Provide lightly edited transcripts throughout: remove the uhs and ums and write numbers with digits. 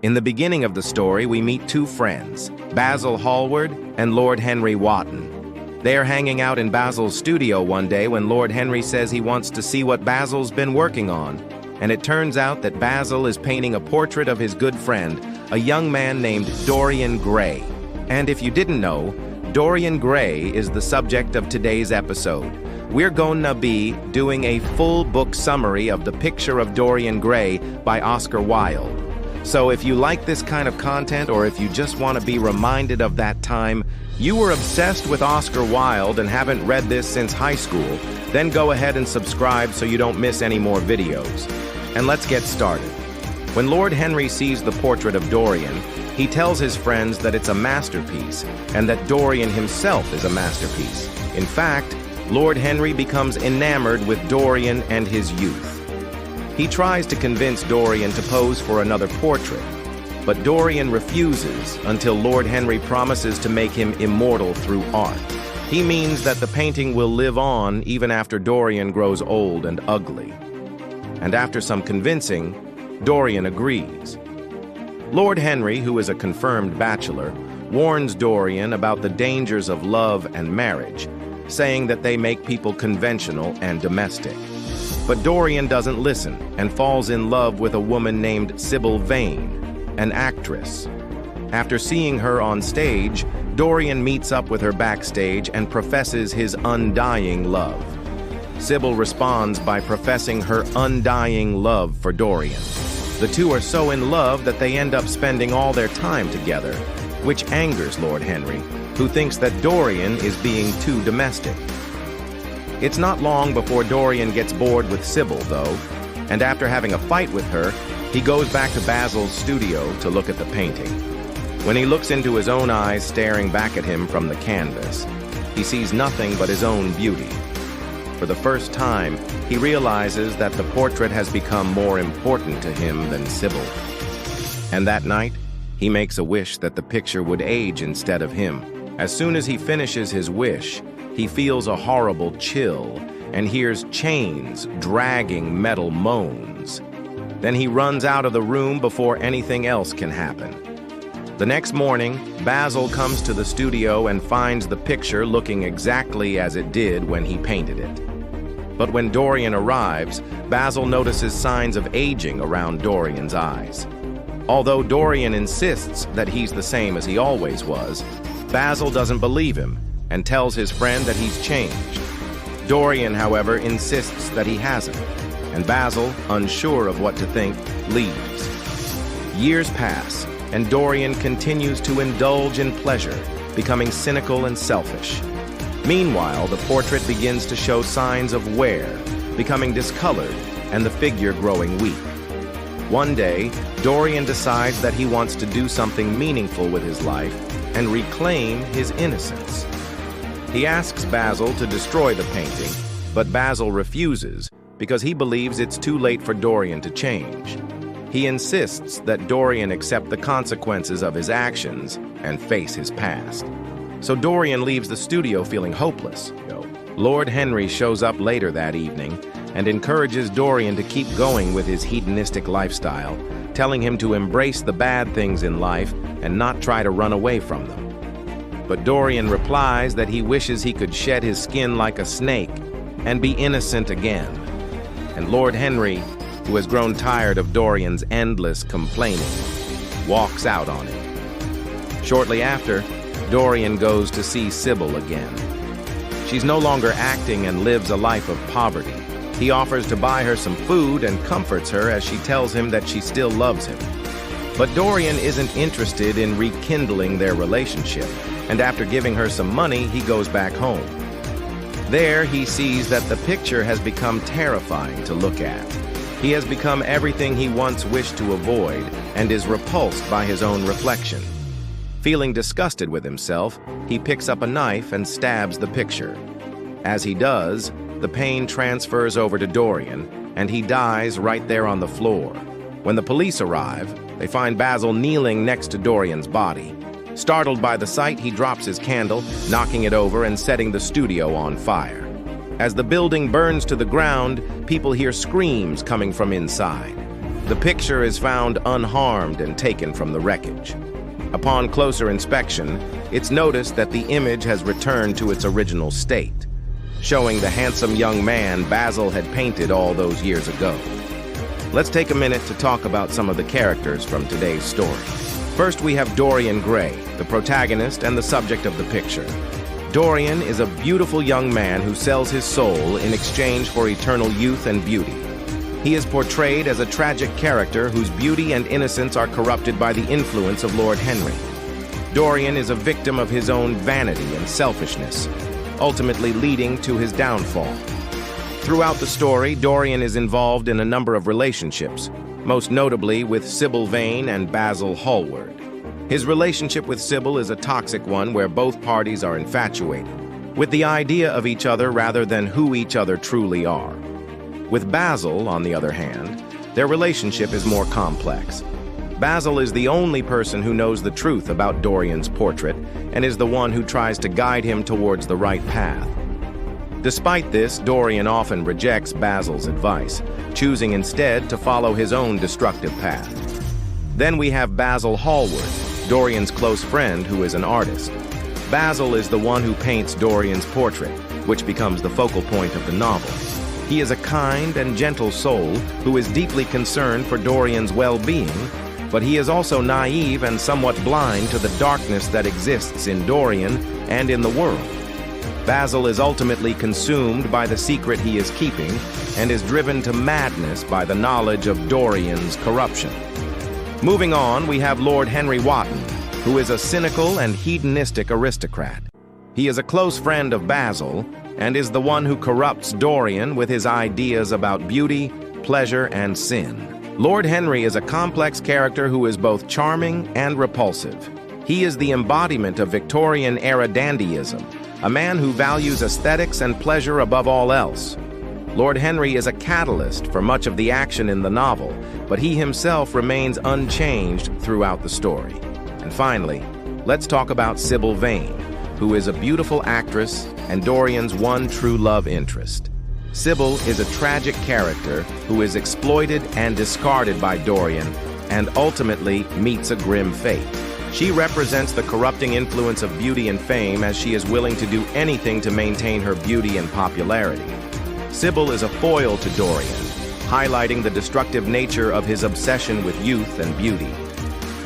In the beginning of the story, we meet two friends, Basil Hallward and Lord Henry Wotton. They are hanging out in Basil's studio one day when Lord Henry says he wants to see what Basil's been working on. And it turns out that Basil is painting a portrait of his good friend, a young man named Dorian Gray. And if you didn't know, Dorian Gray is the subject of today's episode. We're gonna be doing a full book summary of The Picture of Dorian Gray by Oscar Wilde. So if you like this kind of content, or if you just want to be reminded of that time you were obsessed with Oscar Wilde and haven't read this since high school, then go ahead and subscribe so you don't miss any more videos. And let's get started. When Lord Henry sees the portrait of Dorian, he tells his friends that it's a masterpiece, and that Dorian himself is a masterpiece. In fact, Lord Henry becomes enamored with Dorian and his youth. He tries to convince Dorian to pose for another portrait, but Dorian refuses until Lord Henry promises to make him immortal through art. He means that the painting will live on even after Dorian grows old and ugly. And after some convincing, Dorian agrees. Lord Henry, who is a confirmed bachelor, warns Dorian about the dangers of love and marriage, saying that they make people conventional and domestic. But Dorian doesn't listen and falls in love with a woman named Sybil Vane, an actress. After seeing her on stage, Dorian meets up with her backstage and professes his undying love. Sybil responds by professing her undying love for Dorian. The two are so in love that they end up spending all their time together, which angers Lord Henry, who thinks that Dorian is being too domestic. It's not long before Dorian gets bored with Sybil, though, and after having a fight with her, he goes back to Basil's studio to look at the painting. When he looks into his own eyes staring back at him from the canvas, he sees nothing but his own beauty. For the first time, he realizes that the portrait has become more important to him than Sybil. And that night, he makes a wish that the picture would age instead of him. As soon as he finishes his wish, he feels a horrible chill and hears chains dragging metal moans. Then he runs out of the room before anything else can happen. The next morning, Basil comes to the studio and finds the picture looking exactly as it did when he painted it. But when Dorian arrives, Basil notices signs of aging around Dorian's eyes. Although Dorian insists that he's the same as he always was, Basil doesn't believe him and tells his friend that he's changed. Dorian, however, insists that he hasn't, and Basil, unsure of what to think, leaves. Years pass, and Dorian continues to indulge in pleasure, becoming cynical and selfish. Meanwhile, the portrait begins to show signs of wear, becoming discolored, and the figure growing weak. One day, Dorian decides that he wants to do something meaningful with his life and reclaim his innocence. He asks Basil to destroy the painting, but Basil refuses because he believes it's too late for Dorian to change. He insists that Dorian accept the consequences of his actions and face his past. So Dorian leaves the studio feeling hopeless. Lord Henry shows up later that evening and encourages Dorian to keep going with his hedonistic lifestyle, telling him to embrace the bad things in life and not try to run away from them. But Dorian replies that he wishes he could shed his skin like a snake and be innocent again. And Lord Henry, who has grown tired of Dorian's endless complaining, walks out on him. Shortly after, Dorian goes to see Sybil again. She's no longer acting and lives a life of poverty. He offers to buy her some food and comforts her as she tells him that she still loves him. But Dorian isn't interested in rekindling their relationship, and after giving her some money, he goes back home. There, he sees that the picture has become terrifying to look at. He has become everything he once wished to avoid and is repulsed by his own reflection. Feeling disgusted with himself, he picks up a knife and stabs the picture. As he does, the pain transfers over to Dorian, and he dies right there on the floor. When the police arrive, they find Basil kneeling next to Dorian's body. Startled by the sight, he drops his candle, knocking it over and setting the studio on fire. As the building burns to the ground, people hear screams coming from inside. The picture is found unharmed and taken from the wreckage. Upon closer inspection, it's noticed that the image has returned to its original state, showing the handsome young man Basil had painted all those years ago. Let's take a minute to talk about some of the characters from today's story. First, we have Dorian Gray, the protagonist and the subject of the picture. Dorian is a beautiful young man who sells his soul in exchange for eternal youth and beauty. He is portrayed as a tragic character whose beauty and innocence are corrupted by the influence of Lord Henry. Dorian is a victim of his own vanity and selfishness, ultimately leading to his downfall. Throughout the story, Dorian is involved in a number of relationships, most notably with Sybil Vane and Basil Hallward. His relationship with Sybil is a toxic one where both parties are infatuated with the idea of each other rather than who each other truly are. With Basil, on the other hand, their relationship is more complex. Basil is the only person who knows the truth about Dorian's portrait and is the one who tries to guide him towards the right path. Despite this, Dorian often rejects Basil's advice, choosing instead to follow his own destructive path. Then we have Basil Hallward, Dorian's close friend who is an artist. Basil is the one who paints Dorian's portrait, which becomes the focal point of the novel. He is a kind and gentle soul who is deeply concerned for Dorian's well-being, but he is also naive and somewhat blind to the darkness that exists in Dorian and in the world. Basil is ultimately consumed by the secret he is keeping and is driven to madness by the knowledge of Dorian's corruption. Moving on, we have Lord Henry Wotton, who is a cynical and hedonistic aristocrat. He is a close friend of Basil and is the one who corrupts Dorian with his ideas about beauty, pleasure, and sin. Lord Henry is a complex character who is both charming and repulsive. He is the embodiment of Victorian-era dandyism, a man who values aesthetics and pleasure above all else. Lord Henry is a catalyst for much of the action in the novel, but he himself remains unchanged throughout the story. And finally, let's talk about Sybil Vane, who is a beautiful actress and Dorian's one true love interest. Sybil is a tragic character who is exploited and discarded by Dorian and ultimately meets a grim fate. She represents the corrupting influence of beauty and fame as she is willing to do anything to maintain her beauty and popularity. Sybil is a foil to Dorian, highlighting the destructive nature of his obsession with youth and beauty.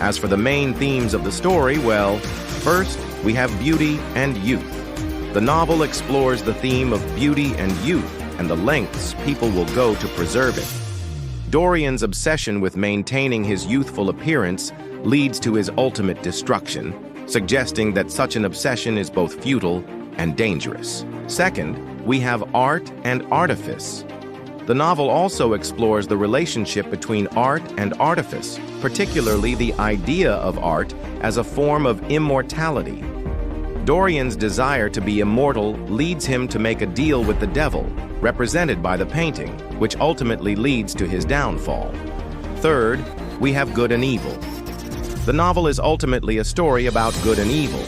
As for the main themes of the story, well, first, we have beauty and youth. The novel explores the theme of beauty and youth and the lengths people will go to preserve it. Dorian's obsession with maintaining his youthful appearance leads to his ultimate destruction, suggesting that such an obsession is both futile and dangerous. Second, we have art and artifice. The novel also explores the relationship between art and artifice, particularly the idea of art as a form of immortality. Dorian's desire to be immortal leads him to make a deal with the devil, represented by the painting, which ultimately leads to his downfall. Third, we have good and evil. The novel is ultimately a story about good and evil,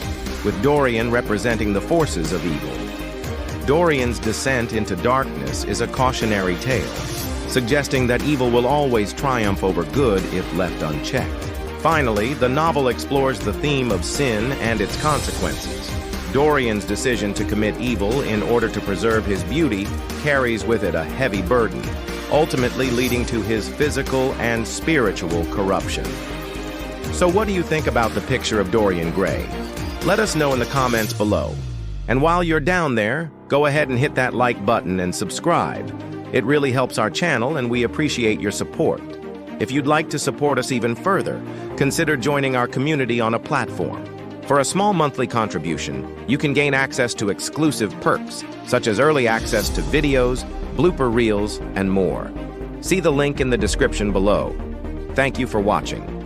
with Dorian representing the forces of evil. Dorian's descent into darkness is a cautionary tale, suggesting that evil will always triumph over good if left unchecked. Finally, the novel explores the theme of sin and its consequences. Dorian's decision to commit evil in order to preserve his beauty carries with it a heavy burden, ultimately leading to his physical and spiritual corruption. So what do you think about the Picture of Dorian Gray? Let us know in the comments below. And while you're down there, go ahead and hit that like button and subscribe. It really helps our channel and we appreciate your support. If you'd like to support us even further, consider joining our community on a platform. For a small monthly contribution, you can gain access to exclusive perks, such as early access to videos, blooper reels, and more. See the link in the description below. Thank you for watching.